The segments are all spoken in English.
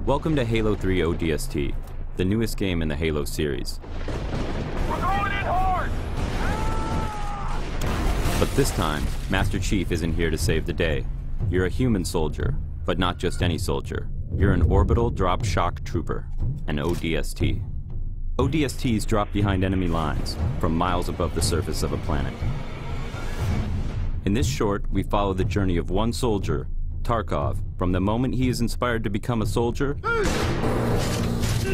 Welcome to Halo 3 ODST, the newest game in the Halo series. We're going in hard! But this time, Master Chief isn't here to save the day. You're a human soldier, but not just any soldier. You're an orbital drop shock trooper, an ODST. ODSTs drop behind enemy lines, from miles above the surface of a planet. In this short, we follow the journey of one soldier, Tarkov, from the moment he is inspired to become a soldier,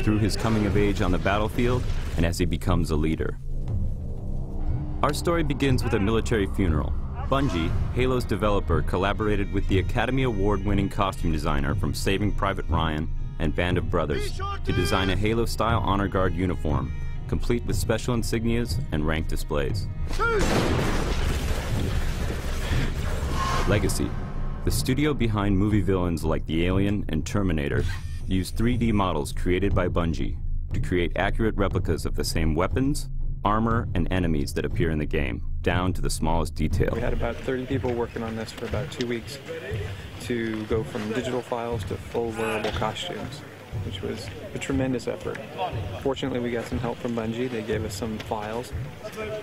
through his coming of age on the battlefield, and as he becomes a leader. Our story begins with a military funeral. Bungie, Halo's developer, collaborated with the Academy Award-winning costume designer from Saving Private Ryan and Band of Brothers to design a Halo-style Honor Guard uniform, complete with special insignias and rank displays. Legacy. The studio behind movie villains like The Alien and Terminator used 3D models created by Bungie to create accurate replicas of the same weapons, armor, and enemies that appear in the game, down to the smallest detail. We had about 30 people working on this for about 2 weeks to go from digital files to full wearable costumes, which was a tremendous effort. Fortunately, we got some help from Bungie. They gave us some files,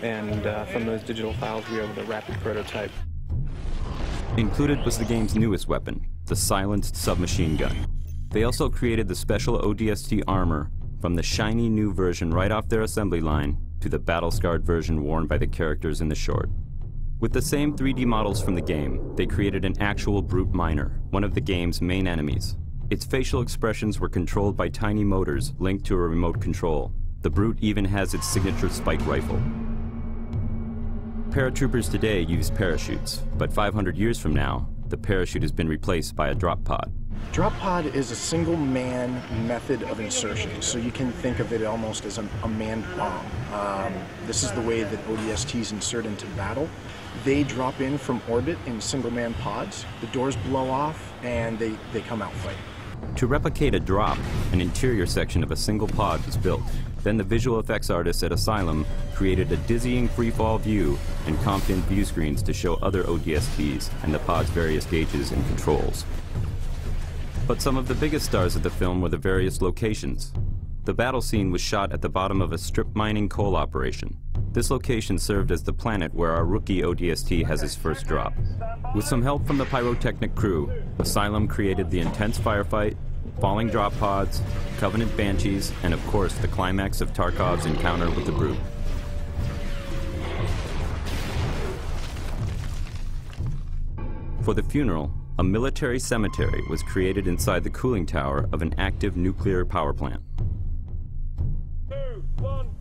and from those digital files, we were able to rapid prototype. Included was the game's newest weapon, the silenced submachine gun. They also created the special ODST armor from the shiny new version right off their assembly line to the battle-scarred version worn by the characters in the short. With the same 3D models from the game, they created an actual brute miner, one of the game's main enemies. Its facial expressions were controlled by tiny motors linked to a remote control. The brute even has its signature spike rifle. Paratroopers today use parachutes, but 500 years from now, the parachute has been replaced by a drop pod. Drop pod is a single-man method of insertion, so you can think of it almost as a manned bomb. This is the way that ODSTs insert into battle. They drop in from orbit in single-man pods, the doors blow off, and they come out fighting. To replicate a drop, an interior section of a single pod was built. Then the visual effects artists at Asylum created a dizzying freefall view and comped in view screens to show other ODSTs and the pod's various gauges and controls. But some of the biggest stars of the film were the various locations. The battle scene was shot at the bottom of a strip mining coal operation. This location served as the planet where our rookie ODST has his first drop. With some help from the pyrotechnic crew, Asylum created the intense firefight, falling drop pods, Covenant Banshees, and of course the climax of Tarkov's encounter with the Brute. For the funeral, a military cemetery was created inside the cooling tower of an active nuclear power plant.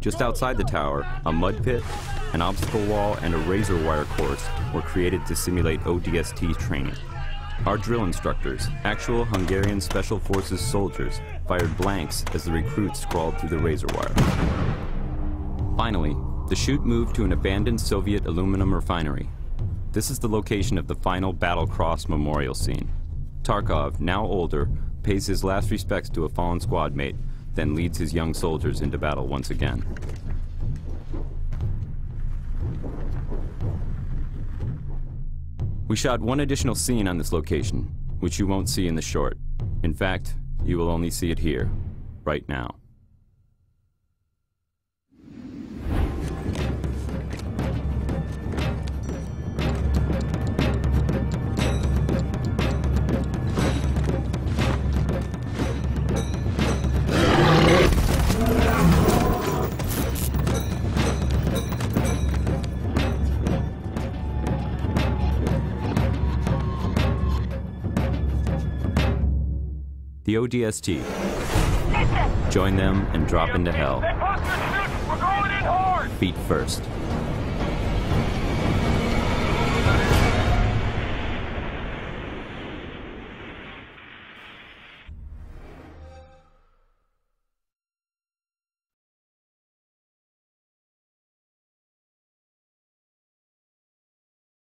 Just outside the tower, a mud pit, an obstacle wall, and a razor wire course were created to simulate ODST training. Our drill instructors, actual Hungarian Special Forces soldiers, fired blanks as the recruits crawled through the razor wire. Finally, the shoot moved to an abandoned Soviet aluminum refinery. This is the location of the final Battle Cross memorial scene. Tarkov, now older, pays his last respects to a fallen squad mate, then leads his young soldiers into battle once again. We shot one additional scene on this location, which you won't see in the short. In fact, you will only see it here, right now. The ODST. Join them and drop into hell. We're going in hard! Feet first.